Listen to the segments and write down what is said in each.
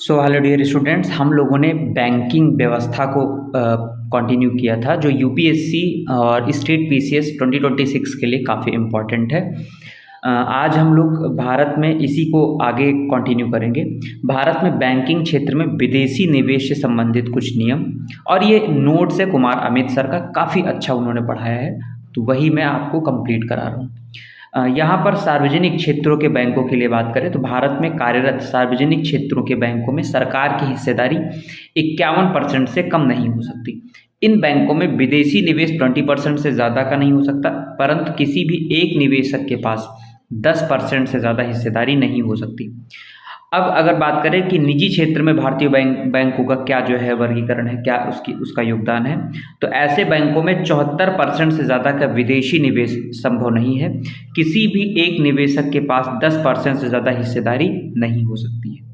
So hello dear students, हम लोगों ने बैंकिंग व्यवस्था को कंटिन्यू किया था जो यूपीएससी और स्टेट पीसीएस 2026 के लिए काफ़ी इम्पॉर्टेंट है। आज हम लोग भारत में इसी को आगे कंटिन्यू करेंगे। भारत में बैंकिंग क्षेत्र में विदेशी निवेश से संबंधित कुछ नियम, और ये नोट्स है कुमार अमित सर का, काफ़ी अच्छा उन्होंने पढ़ाया है, तो वही मैं आपको कंप्लीट करा रहा हूँ। यहाँ पर सार्वजनिक क्षेत्रों के बैंकों के लिए बात करें तो भारत में कार्यरत सार्वजनिक क्षेत्रों के बैंकों में सरकार की हिस्सेदारी 51% से कम नहीं हो सकती। इन बैंकों में विदेशी निवेश 20% से ज़्यादा का नहीं हो सकता, परंतु किसी भी एक निवेशक के पास 10% से ज़्यादा हिस्सेदारी नहीं हो सकती। अब अगर बात करें कि निजी क्षेत्र में भारतीय बैंकों का क्या जो है वर्गीकरण है, क्या उसका योगदान है, तो ऐसे बैंकों में 74% से ज़्यादा का विदेशी निवेश संभव नहीं है। किसी भी एक निवेशक के पास 10% से ज़्यादा हिस्सेदारी नहीं हो सकती है।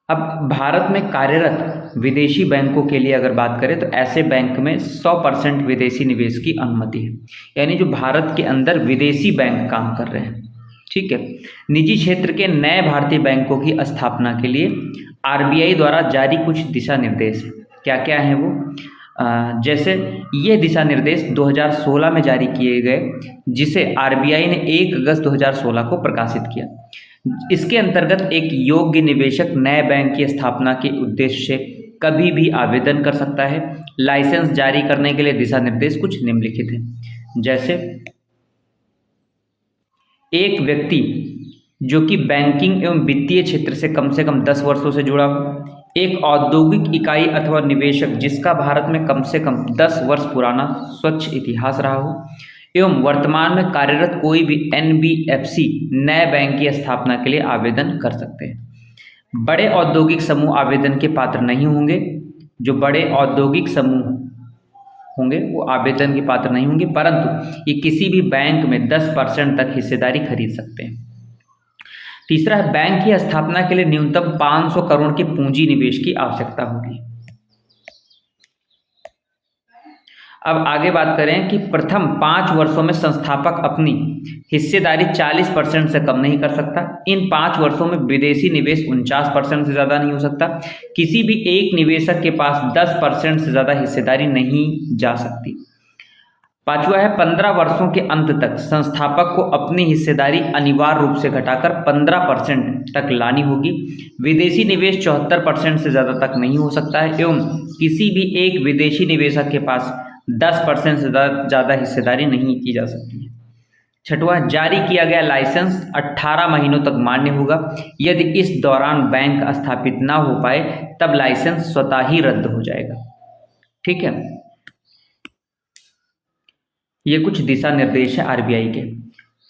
अब भारत में कार्यरत विदेशी बैंकों के लिए अगर बात करें तो ऐसे बैंक में 100% विदेशी निवेश की अनुमति है, यानी जो भारत के अंदर विदेशी बैंक काम कर रहे हैं। ठीक है। निजी क्षेत्र के नए भारतीय बैंकों की स्थापना के लिए आरबीआई द्वारा जारी कुछ दिशा निर्देश हैं। क्या क्या हैं वो? जैसे ये दिशा निर्देश 2016 में जारी किए गए, जिसे आरबीआई ने 1 अगस्त 2016 को प्रकाशित किया। इसके अंतर्गत एक योग्य निवेशक नए बैंक की स्थापना के उद्देश्य से कभी भी आवेदन कर सकता है। लाइसेंस जारी करने के लिए दिशा निर्देश कुछ निम्नलिखित हैं। जैसे एक व्यक्ति जो कि बैंकिंग एवं वित्तीय क्षेत्र से कम 10 वर्षों से जुड़ा हो, एक औद्योगिक इकाई अथवा निवेशक जिसका भारत में कम से कम 10 वर्ष पुराना स्वच्छ इतिहास रहा हो, एवं वर्तमान में कार्यरत कोई भी एनबीएफसी नए बैंक की स्थापना के लिए आवेदन कर सकते हैं। बड़े औद्योगिक समूह आवेदन के पात्र नहीं होंगे। जो बड़े औद्योगिक समूह होंगे वो आवेदन के पात्र नहीं होंगे, परंतु ये किसी भी बैंक में 10% तक हिस्सेदारी खरीद सकते हैं। तीसरा है, बैंक की स्थापना के लिए न्यूनतम 500 करोड़ के पूंजी निवेश की आवश्यकता होगी। अब आगे बात करें कि प्रथम 5 वर्षों में संस्थापक अपनी हिस्सेदारी 40% से कम नहीं कर सकता। इन 5 वर्षों में विदेशी निवेश 49% से ज़्यादा नहीं हो सकता। किसी भी एक निवेशक के पास 10% से ज़्यादा हिस्सेदारी नहीं जा सकती। पांचवा है, 15 वर्षों के अंत तक संस्थापक को अपनी हिस्सेदारी अनिवार्य रूप से घटाकर 15% तक लानी होगी। विदेशी निवेश 74% से ज़्यादा तक नहीं हो सकता है, एवं किसी भी एक विदेशी निवेशक के पास 10% से ज़्यादा हिस्सेदारी नहीं की जा सकती है। छठवां, जारी किया गया लाइसेंस 18 महीनों तक मान्य होगा। यदि इस दौरान बैंक स्थापित ना हो पाए तब लाइसेंस स्वतः ही रद्द हो जाएगा। ठीक है, ये कुछ दिशा निर्देश है आरबीआई के।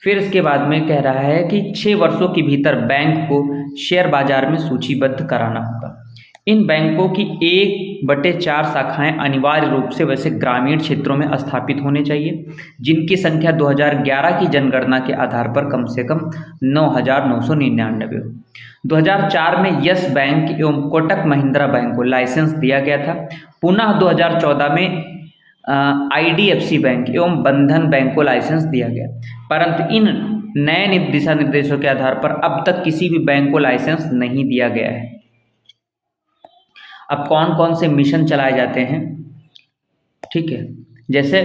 फिर इसके बाद में कह रहा है कि 6 वर्षों के भीतर बैंक को शेयर बाजार में सूचीबद्ध कराना होगा। इन बैंकों की 1/4 शाखाएं अनिवार्य रूप से वैसे ग्रामीण क्षेत्रों में स्थापित होने चाहिए, जिनकी संख्या 2011 की जनगणना के आधार पर कम से कम 9,999 हो। 2004 में यस बैंक एवं कोटक महिंद्रा बैंक को लाइसेंस दिया गया था। पुनः 2014 में आईडीएफसी बैंक एवं बंधन बैंक को लाइसेंस दिया गया, परंतु इन नए दिशा निर्देशों के आधार पर अब तक किसी भी बैंक को लाइसेंस नहीं दिया गया है। अब कौन कौन से मिशन चलाए जाते हैं? ठीक है, जैसे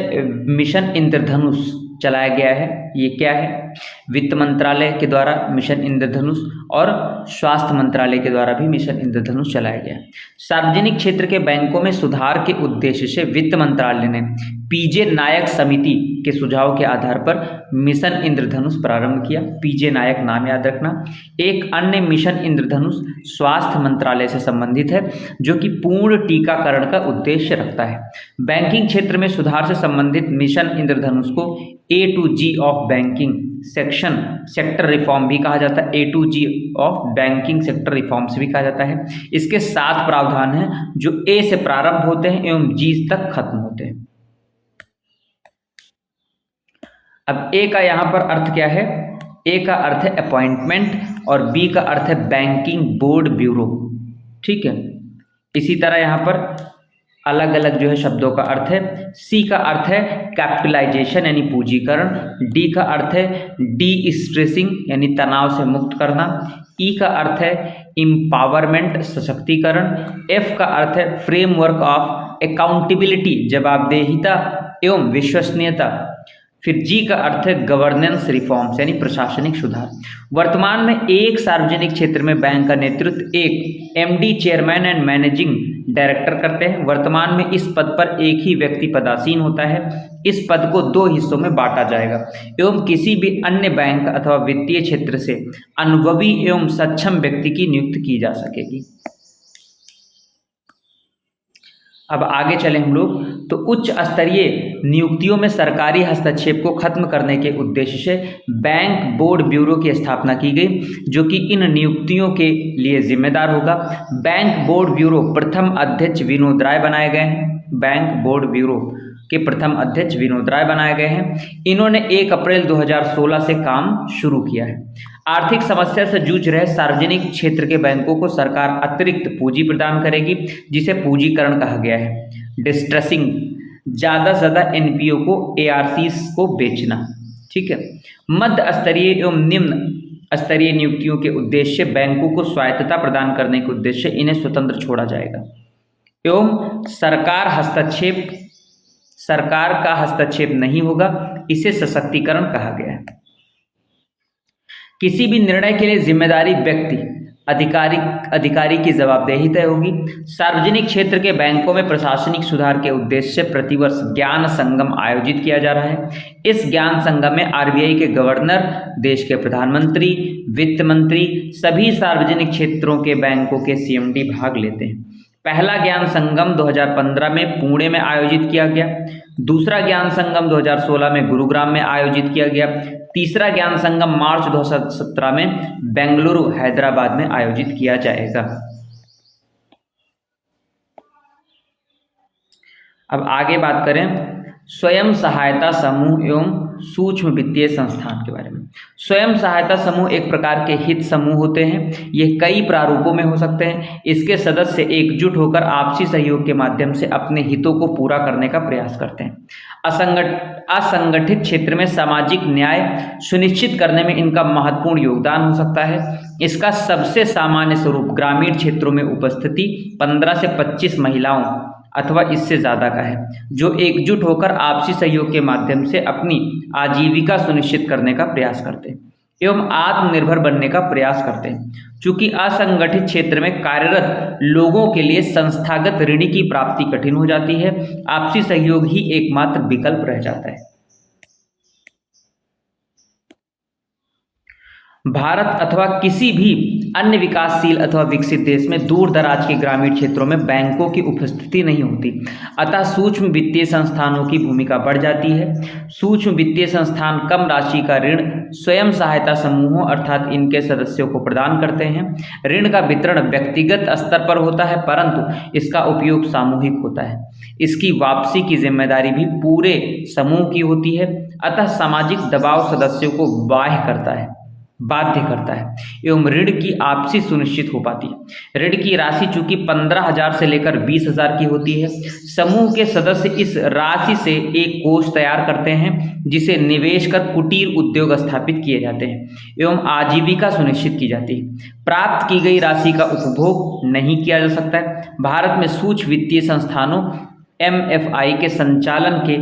मिशन इंद्रधनुष चलाया गया है। ये क्या है? वित्त मंत्रालय के द्वारा मिशन इंद्रधनुष और स्वास्थ्य मंत्रालय के द्वारा भी मिशन इंद्रधनुष चलाया गया है। सार्वजनिक क्षेत्र के बैंकों में सुधार के उद्देश्य से वित्त मंत्रालय ने पीजे नायक समिति के सुझाव के आधार पर मिशन इंद्रधनुष प्रारंभ किया। पीजे नायक नाम याद रखना। एक अन्य मिशन इंद्रधनुष स्वास्थ्य मंत्रालय से संबंधित है, जो कि पूर्ण टीकाकरण का उद्देश्य रखता है। बैंकिंग क्षेत्र में सुधार से संबंधित मिशन इंद्रधनुष को A to G of banking sector reform भी कहा जाता है। A to G of banking sector reforms भी कहा जाता है। इसके 7 प्रावधान हैं जो A से प्रारंभ होते हैं एवं G तक खत्म होते हैं। अब A का यहाँ पर अर्थ क्या है? A का अर्थ है अपॉइंटमेंट और B का अर्थ है बैंकिंग बोर्ड ब्यूरो। ठीक है, इसी तरह यहाँ पर अलग अलग जो है शब्दों का अर्थ है। सी का अर्थ है कैपिटलाइजेशन यानी पूंजीकरण। डी का अर्थ है डी स्ट्रेसिंग यानी तनाव से मुक्त करना। ई का अर्थ है एम्पावरमेंट सशक्तिकरण। एफ का अर्थ है फ्रेमवर्क ऑफ अकाउंटेबिलिटी जवाबदेहिता एवं विश्वसनीयता। फिर जी का अर्थ है गवर्नेंस रिफॉर्म्स यानी प्रशासनिक सुधार। वर्तमान में एक सार्वजनिक क्षेत्र में बैंक का नेतृत्व एक MD chairman and managing director करते हैं। वर्तमान में इस पद पर एक ही व्यक्ति पदासीन होता है। इस पद को 2 हिस्सों में बांटा जाएगा एवं किसी भी अन्य बैंक अथवा वित्तीय क्षेत्र से अनुभवी एवं सक्षम व्यक्ति की नियुक्ति की जा सकेगी। अब आगे चले हम लोग, तो उच्च स्तरीय नियुक्तियों में सरकारी हस्तक्षेप को खत्म करने के उद्देश्य से बैंक बोर्ड ब्यूरो की स्थापना की गई, जो कि इन नियुक्तियों के लिए जिम्मेदार होगा। बैंक बोर्ड ब्यूरो प्रथम अध्यक्ष विनोद राय बनाए गए हैं। बैंक बोर्ड ब्यूरो के प्रथम अध्यक्ष विनोद राय बनाए गए हैं। इन्होंने 1 अप्रैल 2016 से काम शुरू किया है। आर्थिक समस्या से जूझ रहे सार्वजनिक क्षेत्र के बैंकों को सरकार अतिरिक्त पूंजी प्रदान करेगी, जिसे पूंजीकरण कहा गया है। डिस्ट्रेसिंग, ज़्यादा से ज़्यादा एनपीओ को एआरसीज को बेचना, ठीक है। मध्य स्तरीय एवं निम्न स्तरीय नियुक्तियों के उद्देश्य बैंकों को स्वायत्तता प्रदान करने के उद्देश्य इन्हें स्वतंत्र छोड़ा जाएगा एवं सरकार का हस्तक्षेप नहीं होगा। इसे सशक्तिकरण कहा गया है। किसी भी निर्णय के लिए जिम्मेदारी व्यक्ति अधिकारी की जवाबदेही तय होगी। सार्वजनिक क्षेत्र के बैंकों में प्रशासनिक सुधार के उद्देश्य से प्रतिवर्ष ज्ञान संगम आयोजित किया जा रहा है। इस ज्ञान संगम में आरबीआई के गवर्नर, देश के प्रधानमंत्री, वित्त मंत्री, सभी सार्वजनिक क्षेत्रों के बैंकों के सीएमडी भाग लेते हैं। पहला ज्ञान संगम 2015 में पुणे में आयोजित किया गया। दूसरा ज्ञान संगम 2016 में गुरुग्राम में आयोजित किया गया। तीसरा ज्ञान संगम मार्च 2017 में बेंगलुरु, हैदराबाद में आयोजित किया जाएगा। अब आगे बात करें स्वयं सहायता समूह एवं सूक्ष्म वित्तीय संस्थान के बारे में। स्वयं सहायता समूह एक प्रकार के हित समूह होते हैं। ये कई प्रारूपों में हो सकते हैं। इसके सदस्य एकजुट होकर आपसी सहयोग के माध्यम से अपने हितों को पूरा करने का प्रयास करते हैं। असंगठित क्षेत्र में सामाजिक न्याय सुनिश्चित करने में इनका महत्वपूर्ण योगदान हो सकता है। इसका सबसे सामान्य स्वरूप ग्रामीण क्षेत्रों में उपस्थिति 15 से 25 महिलाओं अथवा इससे ज़्यादा का है, जो एकजुट होकर आपसी सहयोग के माध्यम से अपनी आजीविका सुनिश्चित करने का प्रयास करते हैं एवं आत्मनिर्भर बनने का प्रयास करते हैं। चूंकि असंगठित क्षेत्र में कार्यरत लोगों के लिए संस्थागत ऋण की प्राप्ति कठिन हो जाती है, आपसी सहयोग ही एकमात्र विकल्प रह जाता है। भारत अथवा किसी भी अन्य विकासशील अथवा विकसित देश में दूर दराज के ग्रामीण क्षेत्रों में बैंकों की उपस्थिति नहीं होती, अतः सूक्ष्म वित्तीय संस्थानों की भूमिका बढ़ जाती है। सूक्ष्म वित्तीय संस्थान कम राशि का ऋण स्वयं सहायता समूहों अर्थात इनके सदस्यों को प्रदान करते हैं। ऋण का वितरण व्यक्तिगत स्तर पर होता है, परंतु इसका उपयोग सामूहिक होता है। इसकी वापसी की जिम्मेदारी भी पूरे समूह की होती है, अतः सामाजिक दबाव सदस्यों को बाध्य करता है एवं ऋण की आपसी सुनिश्चित हो पाती है। ऋण की राशि चूंकि 15,000 से लेकर 20,000 की होती है। समूह के सदस्य इस राशि से एक कोष तैयार करते हैं, जिसे निवेश कर कुटीर उद्योग स्थापित किए जाते हैं एवं आजीविका सुनिश्चित की जाती है। प्राप्त की गई राशि का उपभोग नहीं किया जा सकता है। भारत में सूक्ष्म वित्तीय संस्थानों MFI के संचालन के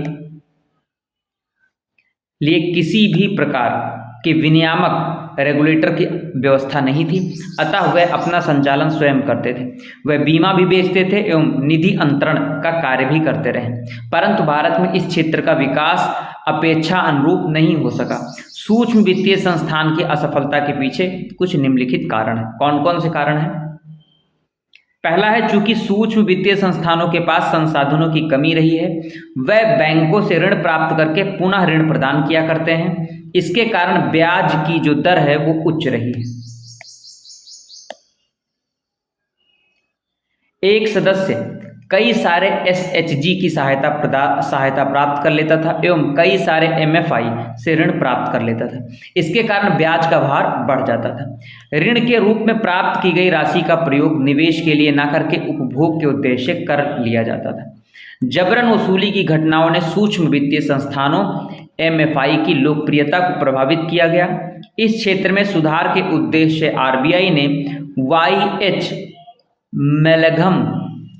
लिए किसी भी प्रकार के विनियामक रेगुलेटर की व्यवस्था नहीं थी, अतः वह अपना संचालन स्वयं करते थे। वह बीमा भी बेचते थे एवं निधि अंतरण का कार्य भी करते रहे, परंतु भारत में इस क्षेत्र का विकास अपेक्षा अनुरूप नहीं हो सका। सूक्ष्म वित्तीय संस्थान की असफलता के पीछे कुछ निम्नलिखित कारण हैं। कौन कौन से कारण हैं? पहला है, चूंकि सूक्ष्म वित्तीय संस्थानों के पास संसाधनों की कमी रही है, वह बैंकों से ऋण प्राप्त करके पुनः ऋण प्रदान किया करते हैं। इसके कारण ब्याज की जो दर है वो उच्च रही है। एक सदस्य कई सारे SHG की सहायता प्राप्त कर लेता था एवं कई सारे MFI से ऋण प्राप्त कर लेता था। इसके कारण ब्याज का भार बढ़ जाता था। ऋण के रूप में प्राप्त की गई राशि का प्रयोग निवेश के लिए न करके उपभोग के उद्देश्य कर लिया जाता था। जबरन वसूली की घटनाओं ने सूक्ष्म वित्तीय संस्थानों MFI की लोकप्रियता को प्रभावित किया गया। इस क्षेत्र में सुधार के उद्देश्य RBI ने YH मेलघम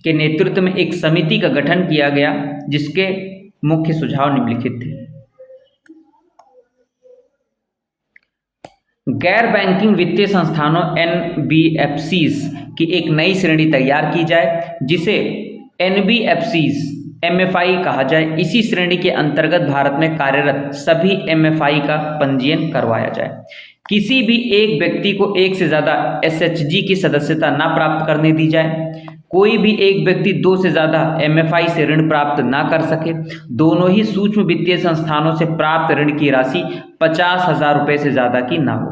के नेतृत्व में एक समिति का गठन किया गया, जिसके मुख्य सुझाव निम्नलिखित थे। गैर बैंकिंग वित्तीय संस्थानों NBFCs की एक नई श्रेणी तैयार की जाए, जिसे NBFCs MFI कहा जाए। इसी श्रेणी के अंतर्गत भारत में कार्यरत सभी MFI का पंजीयन करवाया जाए। किसी भी एक व्यक्ति को एक से ज्यादा SHG की सदस्यता न प्राप्त करने दी जाए। कोई भी एक व्यक्ति 2 से ज्यादा MFI से ऋण प्राप्त ना कर सके। दोनों ही सूक्ष्म वित्तीय संस्थानों से प्राप्त ऋण की राशि 50,000 रुपये से ज्यादा की ना हो।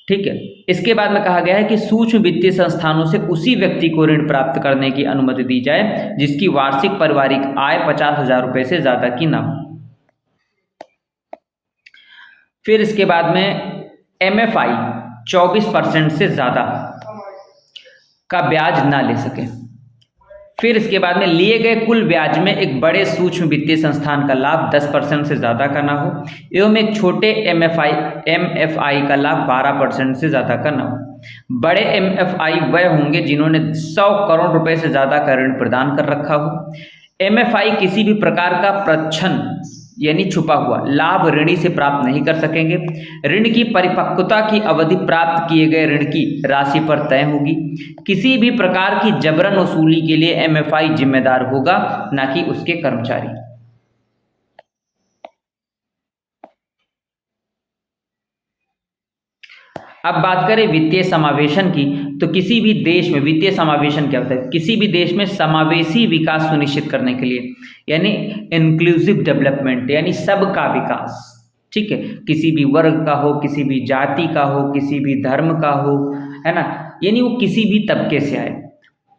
ठीक है। इसके बाद में कहा गया है कि सूक्ष्म वित्तीय संस्थानों से उसी व्यक्ति को ऋण प्राप्त करने की अनुमति दी जाए जिसकी वार्षिक पारिवारिक आय 50,000 रुपये से ज्यादा की ना हो। फिर इसके बाद में MFI 24% से ज्यादा का ब्याज ना ले सके। फिर इसके बाद में लिए गए कुल ब्याज में एक बड़े सूक्ष्म वित्तीय संस्थान का लाभ 10% से ज्यादा का ना हो एवं एक छोटे MFI का लाभ 12% से ज्यादा का ना हो। बड़े MFI वह होंगे जिन्होंने 100 करोड़ रुपए से ज्यादा का ऋण प्रदान कर रखा हो। MFI किसी भी प्रकार का प्रच्छन्न यानी छुपा हुआ लाभ ऋणी से प्राप्त नहीं कर सकेंगे। ऋण की परिपक्वता की अवधि प्राप्त किए गए ऋण की राशि पर तय होगी। किसी भी प्रकार की जबरन वसूली के लिए MFI जिम्मेदार होगा, न कि उसके कर्मचारी। अब बात करें वित्तीय समावेशन की, तो किसी भी देश में वित्तीय समावेशन क्या होता है? किसी भी देश में समावेशी विकास सुनिश्चित करने के लिए, यानी इंक्लूसिव डेवलपमेंट, यानी सबका विकास। ठीक है, किसी भी वर्ग का हो, किसी भी जाति का हो, किसी भी धर्म का हो, है ना, यानी वो किसी भी तबके से आए।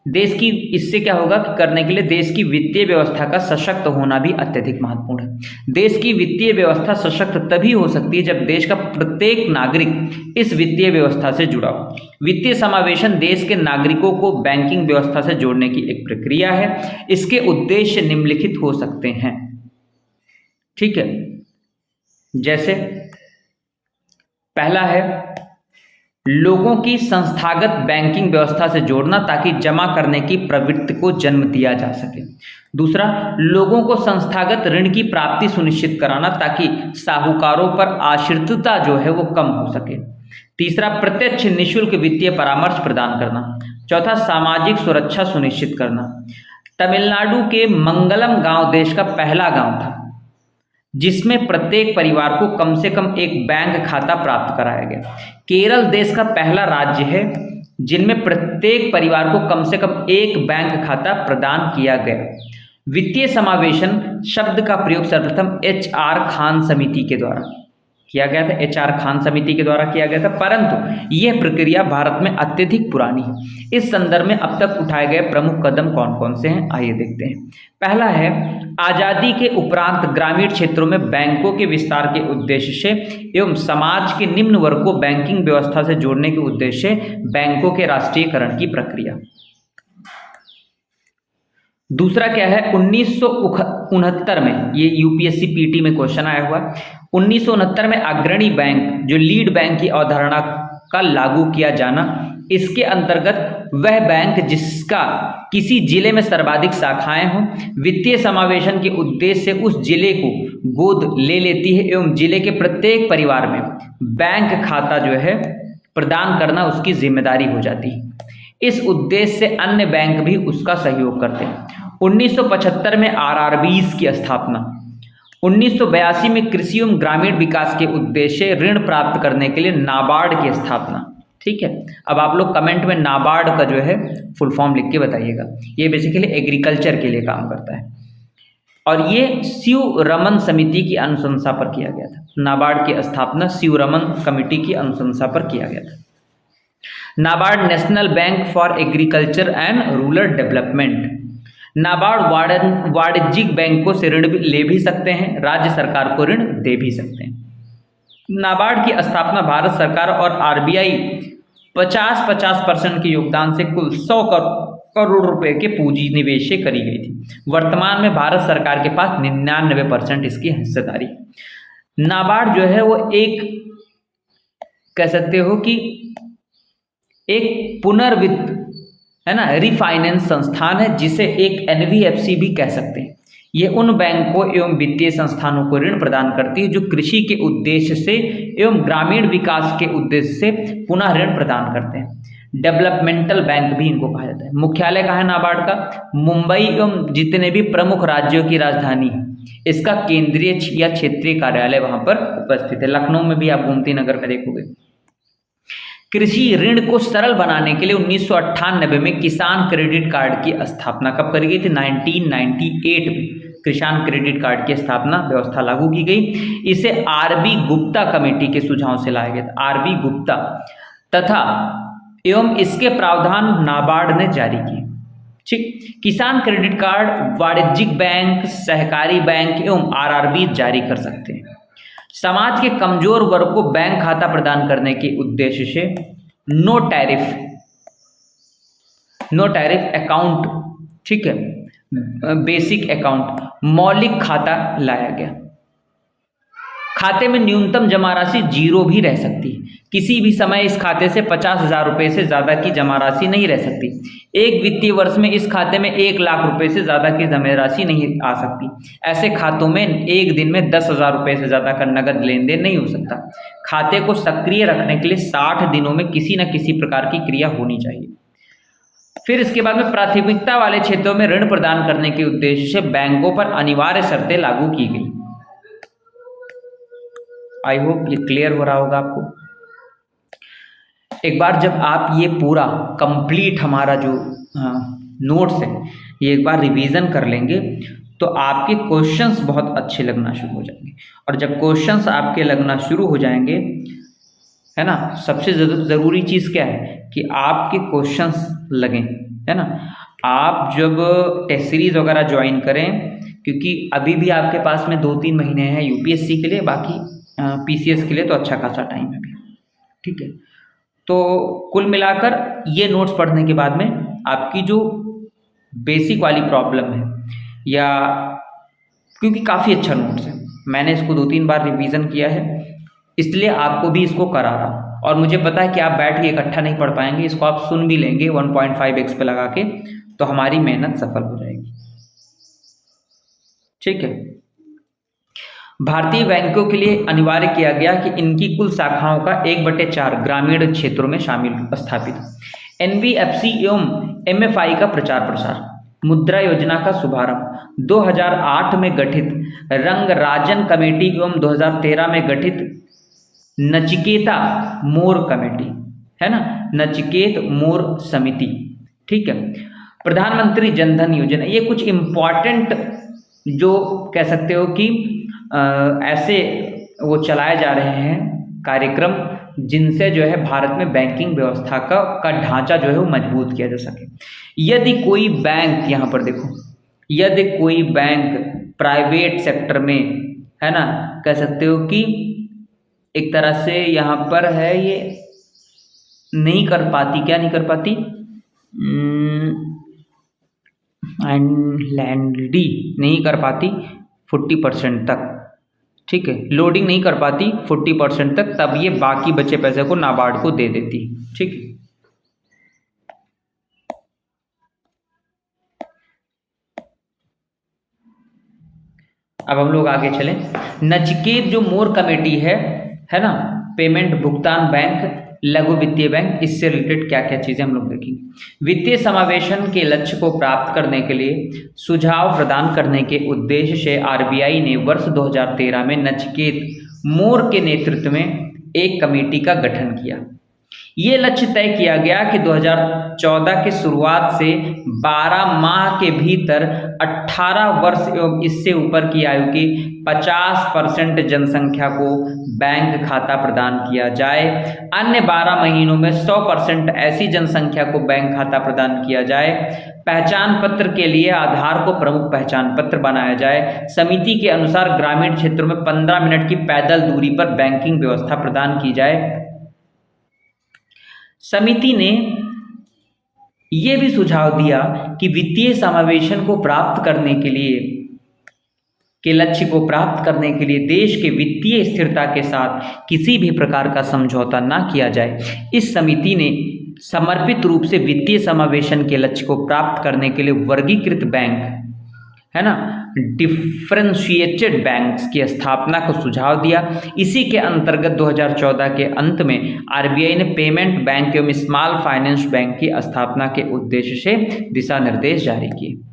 देश की इससे क्या होगा कि करने के लिए देश की वित्तीय व्यवस्था का सशक्त होना भी अत्यधिक महत्वपूर्ण है। देश की वित्तीय व्यवस्था सशक्त तभी हो सकती है जब देश का प्रत्येक नागरिक इस वित्तीय व्यवस्था से जुड़ा हो। वित्तीय समावेशन देश के नागरिकों को बैंकिंग व्यवस्था से जोड़ने की एक प्रक्रिया है। इसके उद्देश्य निम्नलिखित हो सकते हैं। ठीक है, जैसे पहला है लोगों की संस्थागत बैंकिंग व्यवस्था से जोड़ना ताकि जमा करने की प्रवृत्ति को जन्म दिया जा सके। दूसरा, लोगों को संस्थागत ऋण की प्राप्ति सुनिश्चित कराना ताकि साहूकारों पर आश्रितता जो है वो कम हो सके। तीसरा, प्रत्यक्ष निःशुल्क वित्तीय परामर्श प्रदान करना। चौथा, सामाजिक सुरक्षा सुनिश्चित करना। तमिलनाडु के मंगलम गांव देश का पहला गांव था जिसमें प्रत्येक परिवार को कम से कम एक बैंक खाता प्राप्त कराया गया। केरल देश का पहला राज्य है जिनमें प्रत्येक परिवार को कम से कम एक बैंक खाता प्रदान किया गया। वित्तीय समावेशन शब्द का प्रयोग सर्वप्रथम HR खान समिति के द्वारा किया गया था। HR खान समिति के द्वारा किया गया था, परंतु यह प्रक्रिया भारत में अत्यधिक पुरानी है। इस संदर्भ में अब तक उठाए गए प्रमुख कदम कौन कौन से हैं, आइए देखते हैं। पहला है, आजादी के उपरांत ग्रामीण क्षेत्रों में बैंकों के विस्तार के उद्देश्य से एवं समाज के निम्न वर्ग को बैंकिंग व्यवस्था से जोड़ने के उद्देश्य से बैंकों के राष्ट्रीयकरण की प्रक्रिया। दूसरा क्या है, 1969 में, ये UPSC PT में क्वेश्चन आया हुआ, 1969 में अग्रणी बैंक जो लीड बैंक की अवधारणा का लागू किया जाना। इसके अंतर्गत वह बैंक जिसका किसी जिले में सर्वाधिक शाखाएं हों वित्तीय समावेशन के उद्देश्य से उस जिले को गोद ले लेती है एवं जिले के प्रत्येक परिवार में बैंक खाता जो है प्रदान करना उसकी जिम्मेदारी हो जाती है। इस उद्देश्य से अन्य बैंक भी उसका सहयोग करते हैं। 1975 में RRBs की स्थापना। 1982 में कृषि एवं ग्रामीण विकास के उद्देश्य ऋण प्राप्त करने के लिए नाबार्ड की स्थापना। ठीक है, अब आप लोग कमेंट में नाबार्ड का जो है फुल फॉर्म लिख के बताइएगा। ये बेसिकली एग्रीकल्चर के लिए काम करता है और ये शिव रमन समिति की अनुशंसा पर किया गया था। नाबार्ड की स्थापना शिव रमन कमेटी की अनुशंसा पर किया गया था। NABARD national bank for agriculture and rural development. NABARD वाणिज्यिक बैंकों से ऋण ले भी सकते हैं, राज्य सरकार को ऋण दे भी सकते हैं। नाबार्ड की स्थापना भारत सरकार और आरबीआई 50-50% के योगदान से कुल 100 करोड़ रुपए के पूंजी निवेश से करी गई थी। वर्तमान में भारत सरकार के पास 99% इसकी हिस्सेदारी। नाबार्ड जो है वो एक कह सकते हो कि एक पुनर्वित्त है ना, रिफाइनेंस संस्थान है, जिसे एक एनबीएफसी भी कह सकते हैं। ये उन बैंकों एवं वित्तीय संस्थानों को ऋण प्रदान करती है जो कृषि के उद्देश्य से एवं ग्रामीण विकास के उद्देश्य से पुनः ऋण प्रदान करते हैं। डेवलपमेंटल बैंक भी इनको कहा जाता है। मुख्यालय कहाँ है नाबार्ड का? मुंबई एवं जितने भी प्रमुख राज्यों की राजधानी है, इसका केंद्रीय या क्षेत्रीय कार्यालय वहां पर उपस्थित है। लखनऊ में भी आप गोमती नगर में देखोगे। कृषि ऋण को सरल बनाने के लिए 1998 में किसान क्रेडिट कार्ड की स्थापना कब करी गई थी? 1998 में किसान क्रेडिट कार्ड की स्थापना व्यवस्था लागू की गई। इसे आरबी गुप्ता कमेटी के सुझाव से लाया गया था, आरबी गुप्ता, तथा एवं इसके प्रावधान नाबार्ड ने जारी किए। ठीक, किसान क्रेडिट कार्ड वाणिज्यिक बैंक, सहकारी बैंक एवं आरआरबी जारी कर सकते हैं। समाज के कमजोर वर्ग को बैंक खाता प्रदान करने के उद्देश्य से नो टैरिफ अकाउंट, ठीक है, बेसिक अकाउंट, मौलिक खाता लाया गया। खाते में न्यूनतम जमा राशि 0 भी रह सकती है। किसी भी समय इस खाते से 50,000 रुपये से ज़्यादा की जमा राशि नहीं रह सकती। एक वित्तीय वर्ष में इस खाते में 1 लाख रुपये से ज़्यादा की जमा राशि नहीं आ सकती। ऐसे खातों में एक दिन में 10,000 रुपये से ज़्यादा का नगद लेन देन नहीं हो सकता। खाते को सक्रिय रखने के लिए 60 दिनों में किसी न किसी प्रकार की क्रिया होनी चाहिए। फिर इसके बाद में प्राथमिकता वाले क्षेत्रों में ऋण प्रदान करने के उद्देश्य से बैंकों पर अनिवार्य शर्तें लागू की गई। आई होप ये क्लियर हो रहा होगा आपको। एक बार जब आप ये पूरा कंप्लीट हमारा जो नोट्स है ये एक बार रिवीजन कर लेंगे तो आपके क्वेश्चंस बहुत अच्छे लगना शुरू हो जाएंगे। और जब क्वेश्चंस आपके लगना शुरू हो जाएंगे, है ना, सबसे ज़रूरी चीज़ क्या है कि आपके क्वेश्चंस लगें, है ना। आप जब टेस्ट सीरीज़ वगैरह ज्वाइन करें, क्योंकि अभी भी आपके पास में 2-3 महीने हैं यूपीएससी के लिए, बाकी पीसीएस के लिए तो अच्छा खासा टाइम है भी, ठीक है। तो कुल मिलाकर ये नोट्स पढ़ने के बाद में आपकी जो बेसिक वाली प्रॉब्लम है, या क्योंकि काफ़ी अच्छा नोट्स है, मैंने इसको 2-3 बार रिवीजन किया है, इसलिए आपको भी इसको करा रहा हूँ। और मुझे पता है कि आप बैठ के इकट्ठा नहीं पढ़ पाएंगे, इसको आप सुन भी लेंगे 1.5x पे लगा के, तो हमारी मेहनत सफल हो जाएगी, ठीक है। भारतीय बैंकों के लिए अनिवार्य किया गया कि इनकी कुल शाखाओं का 1/4 ग्रामीण क्षेत्रों में स्थापित। एनबीएफसी एवं एमएफआई का प्रचार प्रसार। मुद्रा योजना का शुभारंभ। 2008 में गठित रंगराजन कमेटी एवं 2013 में गठित नचिकेता मोर कमेटी, है ना, नचिकेत मोर समिति, ठीक है। प्रधानमंत्री जनधन योजना, ये कुछ इम्पॉर्टेंट जो कह सकते हो कि ऐसे वो चलाए जा रहे हैं कार्यक्रम, जिनसे जो है भारत में बैंकिंग व्यवस्था का ढांचा जो है वो मजबूत किया जा सके। यदि कोई बैंक, यहाँ पर देखो, यदि कोई बैंक प्राइवेट सेक्टर में, है ना, कह सकते हो कि एक तरह से यहाँ पर है ये नहीं कर पाती, क्या नहीं कर पाती, लैंडी नहीं कर पाती 40% तक, ठीक है, लोडिंग नहीं कर पाती 40% तक, तब ये बाकी बचे पैसे को नाबार्ड को दे देती, ठीक है। अब हम लोग आगे चलें। नचिकेत जो मोर कमेटी है ना, पेमेंट भुगतान बैंक, लघु वित्तीय बैंक, इससे रिलेटेड क्या क्या चीज़ें हम लोग देखेंगे। वित्तीय समावेशन के लक्ष्य को प्राप्त करने के लिए सुझाव प्रदान करने के उद्देश्य से आरबीआई ने वर्ष 2013 में नचिकेत मोर के नेतृत्व में एक कमेटी का गठन किया। ये लक्ष्य तय किया गया कि 2014 की शुरुआत से 12 माह के भीतर 18 वर्ष एवं इससे ऊपर की आयु की 50% जनसंख्या को बैंक खाता प्रदान किया जाए। अन्य 12 महीनों में 100% ऐसी जनसंख्या को बैंक खाता प्रदान किया जाए। पहचान पत्र के लिए आधार को प्रमुख पहचान पत्र बनाया जाए। समिति के अनुसार ग्रामीण क्षेत्रों में 15 मिनट की पैदल दूरी पर बैंकिंग व्यवस्था प्रदान की जाए। समिति ने यह भी सुझाव दिया कि वित्तीय समावेशन को प्राप्त करने के लिए के लक्ष्य को प्राप्त करने के लिए देश के वित्तीय स्थिरता के साथ किसी भी प्रकार का समझौता न किया जाए। इस समिति ने समर्पित रूप से वित्तीय समावेशन के लक्ष्य को प्राप्त करने के लिए वर्गीकृत बैंक, है ना, डिफरेंशिएटेड बैंक्स की स्थापना को सुझाव दिया। इसी के अंतर्गत 2014 के अंत में आरबीआई ने पेमेंट बैंक एवं स्मॉल फाइनेंस बैंक की स्थापना के उद्देश्य से दिशा निर्देश जारी किए।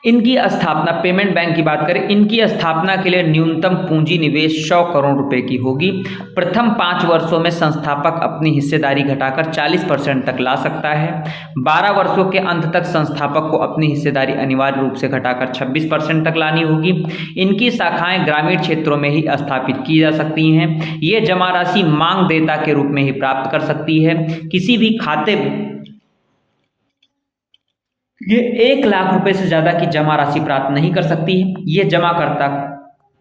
इनकी स्थापना, पेमेंट बैंक की बात करें, इनकी स्थापना के लिए न्यूनतम पूंजी निवेश 100 करोड़ रुपए की होगी। प्रथम 5 वर्षों में संस्थापक अपनी हिस्सेदारी घटाकर 40% तक ला सकता है। 12 वर्षों के अंत तक संस्थापक को अपनी हिस्सेदारी अनिवार्य रूप से घटाकर 26% तक लानी होगी। इनकी शाखाएं ग्रामीण क्षेत्रों में ही स्थापित की जा सकती हैं। ये जमा राशि मांग देता के रूप में ही प्राप्त कर सकती है। किसी भी खाते में ये 1 लाख रुपए से ज्यादा की जमा राशि प्राप्त नहीं कर सकती है। ये जमाकर्ता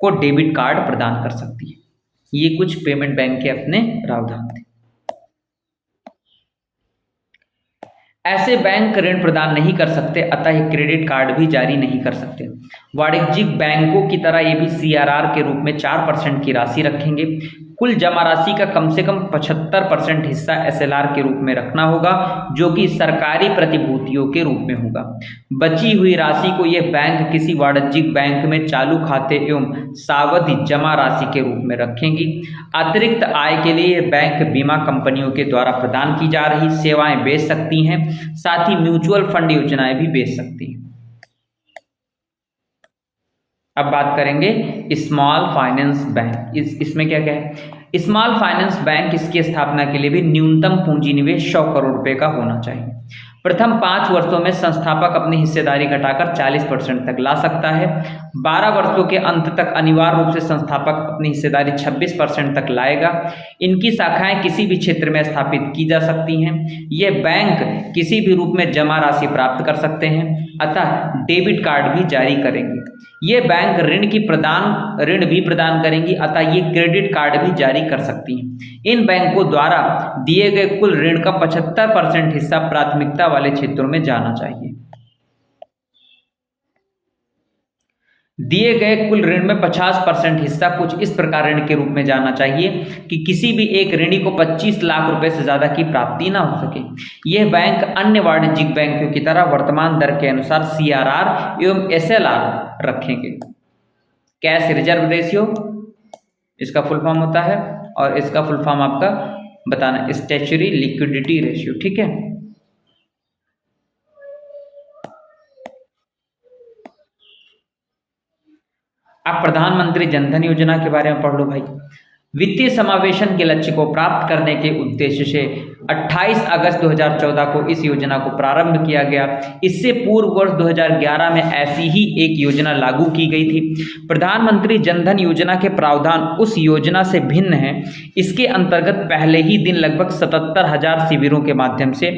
को डेबिट कार्ड प्रदान कर सकती है। ये कुछ पेमेंट बैंक के अपने प्रावधान थे। ऐसे बैंक ऋण प्रदान नहीं कर सकते, अतः ये क्रेडिट कार्ड भी जारी नहीं कर सकते। वाणिज्यिक बैंकों की तरह ये भी CRR के रूप में 4% की राशि रखेंगे। कुल जमा राशि का कम से कम 75% हिस्सा SLR के रूप में रखना होगा, जो कि सरकारी प्रतिभूतियों के रूप में होगा। बची हुई राशि को यह बैंक किसी वाणिज्यिक बैंक में चालू खाते एवं सावधि जमा राशि के रूप में रखेंगी। अतिरिक्त आय के लिए बैंक बीमा कंपनियों के द्वारा प्रदान की जा रही सेवाएं बेच सकती हैं, साथ ही म्यूचुअल फंड योजनाएं भी बेच सकती हैं। अब बात करेंगे स्मॉल फाइनेंस बैंक। इसमें क्या क्या है? स्मॉल फाइनेंस बैंक, इसकी स्थापना के लिए भी न्यूनतम पूंजी निवेश 100 करोड़ रुपए का होना चाहिए। प्रथम 5 वर्षों में संस्थापक अपनी हिस्सेदारी घटाकर 40% तक ला सकता है। 12 वर्षों के अंत तक अनिवार्य रूप से संस्थापक अपनी हिस्सेदारी 26% तक लाएगा। इनकी शाखाएं किसी भी क्षेत्र में स्थापित की जा सकती हैं। ये बैंक किसी भी रूप में जमा राशि प्राप्त कर सकते हैं, अतः डेबिट कार्ड भी जारी करेंगे। ये बैंक ऋण भी प्रदान करेंगी, अतः ये क्रेडिट कार्ड भी जारी कर सकती हैं। इन बैंकों द्वारा दिए गए कुल ऋण का 75% हिस्सा प्राथमिकता वाले क्षेत्रों में जाना चाहिए। दिए गए कुल ऋण में 50% हिस्सा कुछ इस प्रकार ऋण के रूप में जाना चाहिए कि किसी भी एक ऋणी को 25 लाख रुपए से ज्यादा की प्राप्ति ना हो सके। यह बैंक अन्य वाणिज्यिक बैंकों की तरह वर्तमान दर के अनुसार CRR एवं SLR रखेंगे। कैश रिजर्व रेशियो इसका फुल फॉर्म होता है, और इसका फुल फॉर्म आपका बताना, स्टैच्यूटरी लिक्विडिटी रेशियो। ठीक है, आप प्रधानमंत्री जनधन योजना के बारे में पढ़ लो भाई। वित्तीय समावेशन के लक्ष्य को प्राप्त करने के उद्देश्य से 28 अगस्त 2014 को इस योजना को प्रारंभ किया गया। इससे पूर्व वर्ष 2011 में ऐसी ही एक योजना लागू की गई थी। प्रधानमंत्री जनधन योजना के प्रावधान उस योजना से भिन्न है। इसके अंतर्गत पहले ही दिन लगभग 77,000 शिविरों के माध्यम से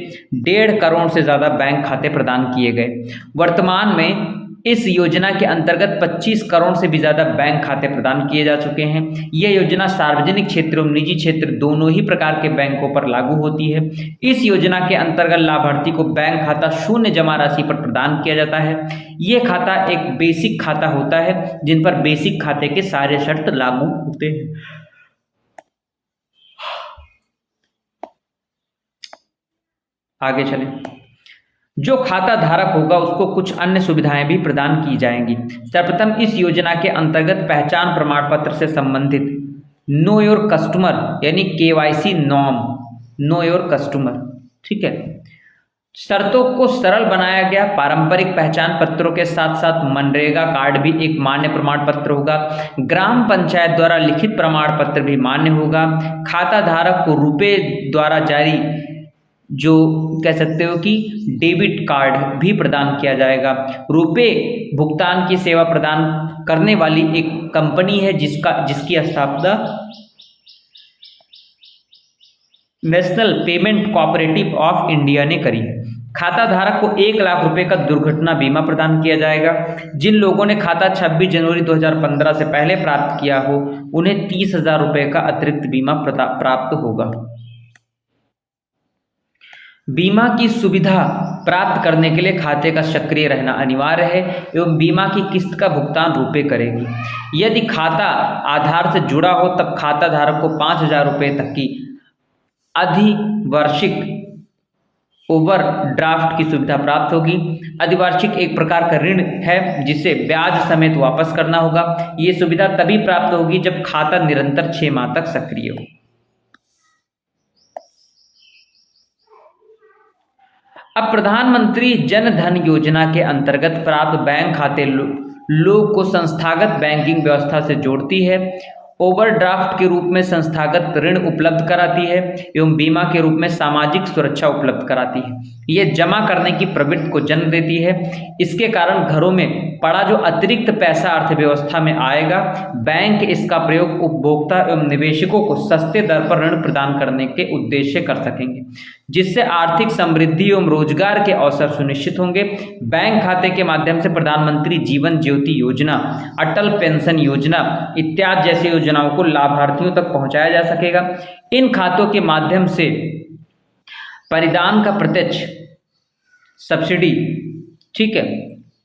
1.5 करोड़ से ज्यादा बैंक खाते प्रदान किए गए। वर्तमान में इस योजना के अंतर्गत 25 करोड़ से भी ज्यादा बैंक खाते प्रदान किए जा चुके हैं। यह योजना सार्वजनिक क्षेत्र और निजी क्षेत्र दोनों ही प्रकार के बैंकों पर लागू होती है। इस योजना के अंतर्गत लाभार्थी को बैंक खाता शून्य जमा राशि पर प्रदान किया जाता है। यह खाता एक बेसिक खाता होता है, जिन पर बेसिक खाते के सारे शर्त लागू होते हैं। आगे चलें। जो खाता धारक होगा उसको कुछ अन्य सुविधाएं भी प्रदान की जाएंगी। सर्वप्रथम इस योजना के अंतर्गत पहचान प्रमाण पत्र से संबंधित नो योर कस्टमर यानी KYC norm, know your customer, ठीक है, शर्तों को सरल बनाया गया। पारंपरिक पहचान पत्रों के साथ साथ मनरेगा कार्ड भी एक मान्य प्रमाण पत्र होगा। ग्राम पंचायत द्वारा लिखित प्रमाण पत्र भी मान्य होगा। खाता धारक को रुपए द्वारा जारी, जो कह सकते हो कि डेबिट कार्ड भी प्रदान किया जाएगा। रुपए भुगतान की सेवा प्रदान करने वाली एक कंपनी है जिसकी स्थापना national payment cooperative of India ने करी है। खाता धारक को 1 लाख रुपए का दुर्घटना बीमा प्रदान किया जाएगा। जिन लोगों ने खाता 26 जनवरी 2015 से पहले प्राप्त किया हो उन्हें 30,000 रुपए का अतिरिक्त बीमा प्राप्त होगा। बीमा की सुविधा प्राप्त करने के लिए खाते का सक्रिय रहना अनिवार्य है एवं बीमा की किस्त का भुगतान रुपए करेगी। यदि खाता आधार से जुड़ा हो तब खाता धारक को 5,000 रुपए तक की अधिवार्षिक ओवरड्राफ्ट की सुविधा प्राप्त होगी। अधिवार्षिक एक प्रकार का ऋण है जिसे ब्याज समेत वापस करना होगा। ये सुविधा तभी प्राप्त होगी जब खाता निरंतर 6 माह तक सक्रिय हो। अब प्रधानमंत्री जन धन योजना के अंतर्गत प्राप्त बैंक खाते लोग को संस्थागत बैंकिंग व्यवस्था से जोड़ती है, ओवरड्राफ्ट के रूप में संस्थागत ऋण उपलब्ध कराती है एवं बीमा के रूप में सामाजिक सुरक्षा उपलब्ध कराती है। ये जमा करने की प्रवृत्ति को जन्म देती है। इसके कारण घरों में पड़ा जो अतिरिक्त पैसा अर्थव्यवस्था में आएगा, बैंक इसका प्रयोग उपभोक्ता एवं निवेशकों को सस्ते दर पर ऋण प्रदान करने के उद्देश्य कर सकेंगे, जिससे आर्थिक समृद्धि एवं रोजगार के अवसर सुनिश्चित होंगे। बैंक खाते के माध्यम से प्रधानमंत्री जीवन ज्योति योजना, अटल पेंशन योजना इत्यादि जैसी योजनाओं को लाभार्थियों तक पहुंचाया जा सकेगा। इन खातों के माध्यम से परिधान का प्रत्यक्ष सब्सिडी, ठीक है,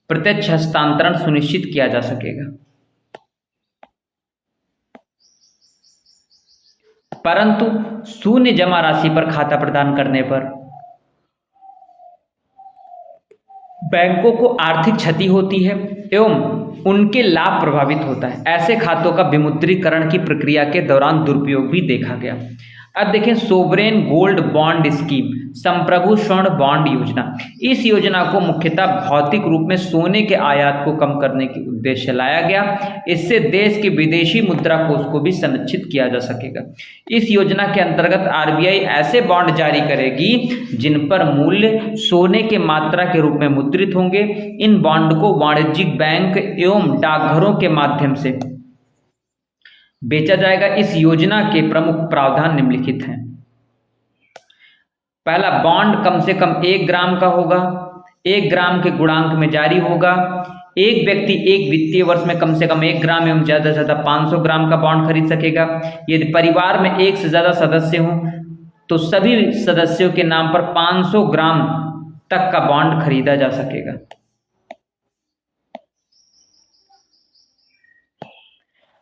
प्रत्यक्ष हस्तांतरण सुनिश्चित किया जा सकेगा। परंतु शून्य जमा राशि पर खाता प्रदान करने पर बैंकों को आर्थिक क्षति होती है एवं उनके लाभ प्रभावित होता है। ऐसे खातों का विमुद्रीकरण की प्रक्रिया के दौरान दुरुपयोग भी देखा गया। अब देखें सोवरेन गोल्ड बॉन्ड स्कीम, संप्रभु स्वर्ण बॉन्ड योजना। इस योजना को मुख्यतः भौतिक रूप में सोने के आयात को कम करने के उद्देश्य लाया गया। इससे देश के विदेशी मुद्रा कोष को भी संरक्षित किया जा सकेगा। इस योजना के अंतर्गत आरबीआई ऐसे बॉन्ड जारी करेगी जिन पर मूल्य सोने के मात्रा के रूप में मुद्रित होंगे। इन बॉन्ड को वाणिज्यिक बैंक एवं डाकघरों के माध्यम से बेचा जाएगा। इस योजना के प्रमुख प्रावधान निम्नलिखित हैं। पहला, बॉन्ड कम से कम 1 ग्राम का होगा, 1 ग्राम के गुणांक में जारी होगा। एक व्यक्ति एक वित्तीय वर्ष में कम से कम 1 ग्राम एवं ज्यादा से ज्यादा 500 ग्राम का बॉन्ड खरीद सकेगा। यदि परिवार में 1 से ज्यादा सदस्य हों तो सभी सदस्यों के नाम पर 500 ग्राम तक का बॉन्ड खरीदा जा सकेगा।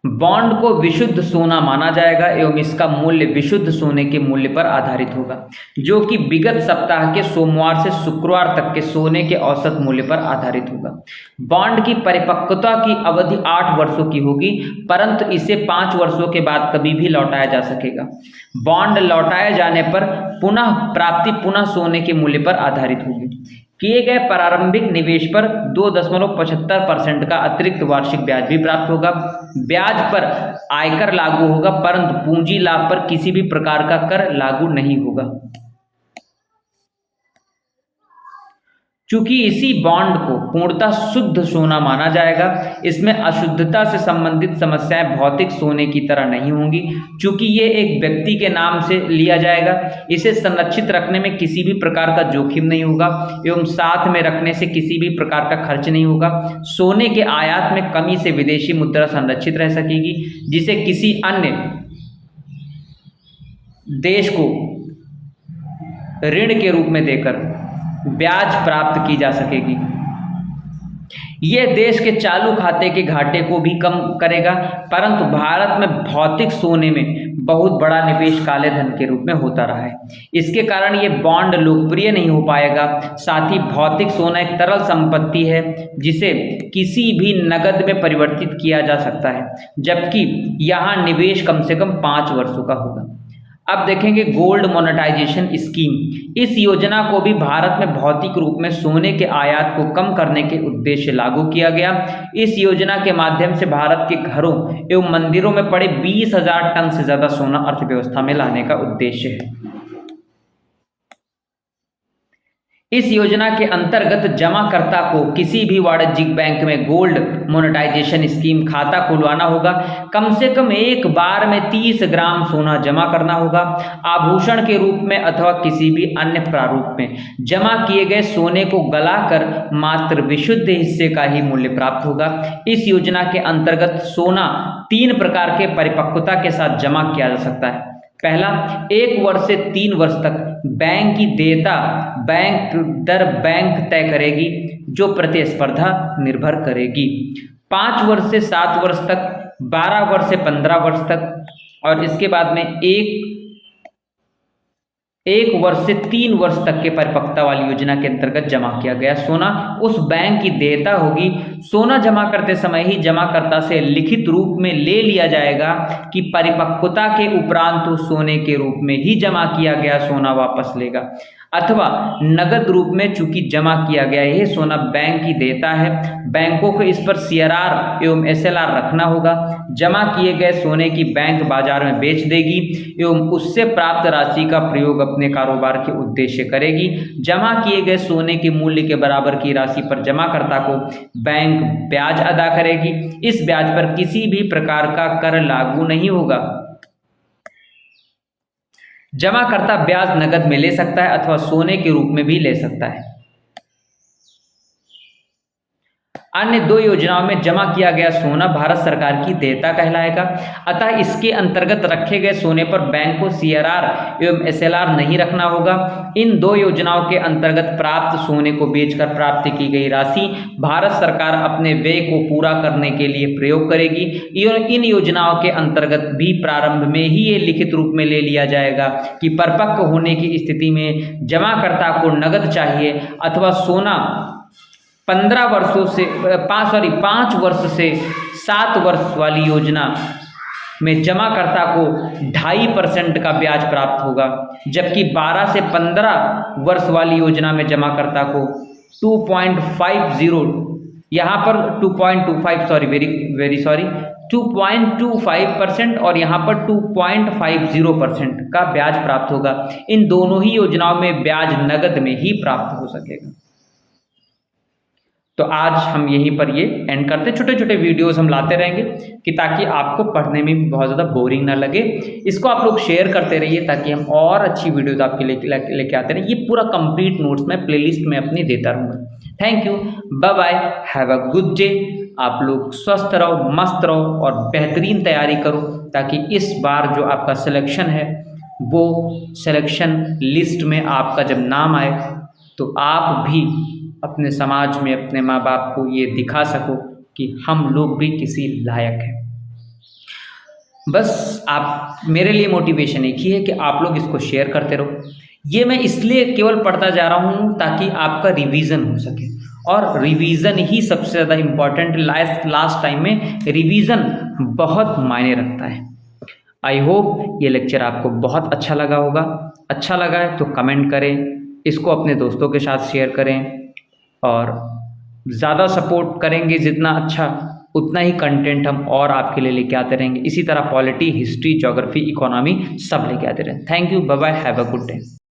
बॉन्ड को विशुद्ध सोना माना जाएगा एवं इसका मूल्य विशुद्ध सोने के मूल्य पर आधारित होगा, जो कि विगत सप्ताह के सोमवार से शुक्रवार तक के सोने के औसत मूल्य पर आधारित होगा। बॉन्ड की परिपक्वता की अवधि 8 वर्षों की होगी, परंतु इसे 5 वर्षों के बाद कभी भी लौटाया जा सकेगा। बॉन्ड लौटाए जाने पर प्राप्ति पुनः सोने के मूल्य पर आधारित होगी। किए गए प्रारंभिक निवेश पर 2.75% का अतिरिक्त वार्षिक ब्याज भी प्राप्त होगा। ब्याज पर आयकर लागू होगा, परंतु पूंजी लाभ पर किसी भी प्रकार का कर लागू नहीं होगा। चूंकि इसी बॉन्ड को पूर्णतः शुद्ध सोना माना जाएगा, इसमें अशुद्धता से संबंधित समस्याएं भौतिक सोने की तरह नहीं होंगी। चूंकि ये एक व्यक्ति के नाम से लिया जाएगा, इसे संरक्षित रखने में किसी भी प्रकार का जोखिम नहीं होगा एवं साथ में रखने से किसी भी प्रकार का खर्च नहीं होगा। सोने के आयात में कमी से विदेशी मुद्रा संरक्षित रह सकेगी, जिसे किसी अन्य देश को ऋण के रूप में देकर ब्याज प्राप्त की जा सकेगी। यह देश के चालू खाते के घाटे को भी कम करेगा, परंतु भारत में भौतिक सोने में बहुत बड़ा निवेश काले धन के रूप में होता रहा है। इसके कारण ये बॉन्ड लोकप्रिय नहीं हो पाएगा। साथ ही भौतिक सोना एक तरल संपत्ति है जिसे किसी भी नकद में परिवर्तित किया जा सकता है, जबकि यहाँ निवेश कम से कम 5 वर्षों का होगा। अब देखेंगे गोल्ड मोनेटाइजेशन स्कीम। इस योजना को भी भारत में भौतिक रूप में सोने के आयात को कम करने के उद्देश्य लागू किया गया। इस योजना के माध्यम से भारत के घरों एवं मंदिरों में पड़े 20,000 टन से ज्यादा सोना अर्थव्यवस्था में लाने का उद्देश्य है। इस योजना के अंतर्गत जमाकर्ता को किसी भी वाणिज्यिक बैंक में गोल्ड मोनेटाइजेशन स्कीम खाता खुलवाना होगा। कम से कम एक बार में 30 ग्राम सोना जमा करना होगा। आभूषण के रूप में अथवा किसी भी अन्य प्रारूप में जमा किए गए सोने को गलाकर मात्र विशुद्ध हिस्से का ही मूल्य प्राप्त होगा। इस योजना के अंतर्गत सोना 3 प्रकार के परिपक्वता के साथ जमा किया जा सकता है। पहला, 1 वर्ष से 3 वर्ष तक बैंक की देयता बैंक दर बैंक तय करेगी, जो प्रतिस्पर्धा निर्भर करेगी। 5 वर्ष से 7 वर्ष तक, 12 वर्ष से 15 वर्ष तक, और इसके बाद में एक वर्ष से 3 वर्ष तक के परिपक्वता वाली योजना के अंतर्गत जमा किया गया सोना उस बैंक की देयता होगी। सोना जमा करते समय ही जमाकर्ता से लिखित रूप में ले लिया जाएगा कि परिपक्वता के उपरांत तो सोने के रूप में ही जमा किया गया सोना वापस लेगा, अथवा नगद रूप में चूंकि जमा किया गया यह सोना बैंक की देयता है, बैंकों को इस पर CRR एवं SLR रखना होगा। जमा किए गए सोने की बैंक बाजार में बेच देगी एवं उससे प्राप्त राशि का प्रयोग अपने कारोबार के उद्देश्य करेगी। जमा किए गए सोने के मूल्य के बराबर की राशि पर जमाकर्ता को बैंक ब्याज अदा करेगी। इस ब्याज पर किसी भी प्रकार का कर लागू नहीं होगा। जमाकर्ता ब्याज नगद में ले सकता है अथवा सोने के रूप में भी ले सकता है। अन्य 2 योजनाओं में जमा किया गया सोना भारत सरकार की देयता कहलाएगा, अतः इसके अंतर्गत रखे गए सोने पर बैंक को CRR एवं SLR नहीं रखना होगा। इन 2 योजनाओं के अंतर्गत प्राप्त सोने को बेचकर प्राप्त की गई राशि भारत सरकार अपने व्यय को पूरा करने के लिए प्रयोग करेगी। इन योजनाओं के अंतर्गत भी प्रारंभ में ही ये लिखित रूप में ले लिया जाएगा कि परिपक्व होने की स्थिति में जमाकर्ता को नगद चाहिए अथवा सोना 5 वर्ष से 7 वर्ष वाली योजना में जमाकर्ता को 2.5% का ब्याज प्राप्त होगा, जबकि 12 से 15 वर्ष वाली योजना में जमाकर्ता को 2.50 यहाँ पर 2.25% और यहाँ पर 2.50% का ब्याज प्राप्त होगा। इन दोनों ही योजनाओं में ब्याज नगद में ही प्राप्त हो सकेगा। तो आज हम यहीं पर ये एंड करते हैं। छोटे छोटे वीडियोस हम लाते रहेंगे कि ताकि आपको पढ़ने में भी बहुत ज़्यादा बोरिंग ना लगे। इसको आप लोग शेयर करते रहिए ताकि हम और अच्छी वीडियोस आपके लेके आते रहें। ये पूरा कंप्लीट नोट्स मैं प्लेलिस्ट में अपनी देता रहूँगा। Thank you, bye bye, have a good day. आप लोग स्वस्थ रहो, मस्त रहो और बेहतरीन तैयारी करो ताकि इस बार जो आपका सिलेक्शन है वो सिलेक्शन लिस्ट में आपका जब नाम आए तो आप भी अपने समाज में अपने माँ बाप को ये दिखा सको कि हम लोग भी किसी लायक हैं। बस आप मेरे लिए मोटिवेशन एक ही है कि आप लोग इसको शेयर करते रहो। ये मैं इसलिए केवल पढ़ता जा रहा हूँ ताकि आपका रिवीजन हो सके, और रिवीजन ही सबसे ज़्यादा इम्पॉर्टेंट। लास्ट टाइम में रिवीजन बहुत मायने रखता है। आई होप ये लेक्चर आपको बहुत अच्छा लगा होगा। अच्छा लगा है तो कमेंट करें, इसको अपने दोस्तों के साथ शेयर करें, और ज़्यादा सपोर्ट करेंगे जितना अच्छा उतना ही कंटेंट हम और आपके लिए लेके आते रहेंगे। इसी तरह पॉलिटी, हिस्ट्री, ज्योग्राफी, इकोनॉमी सब लेके आते रहें। Thank you, bye bye, have a good day.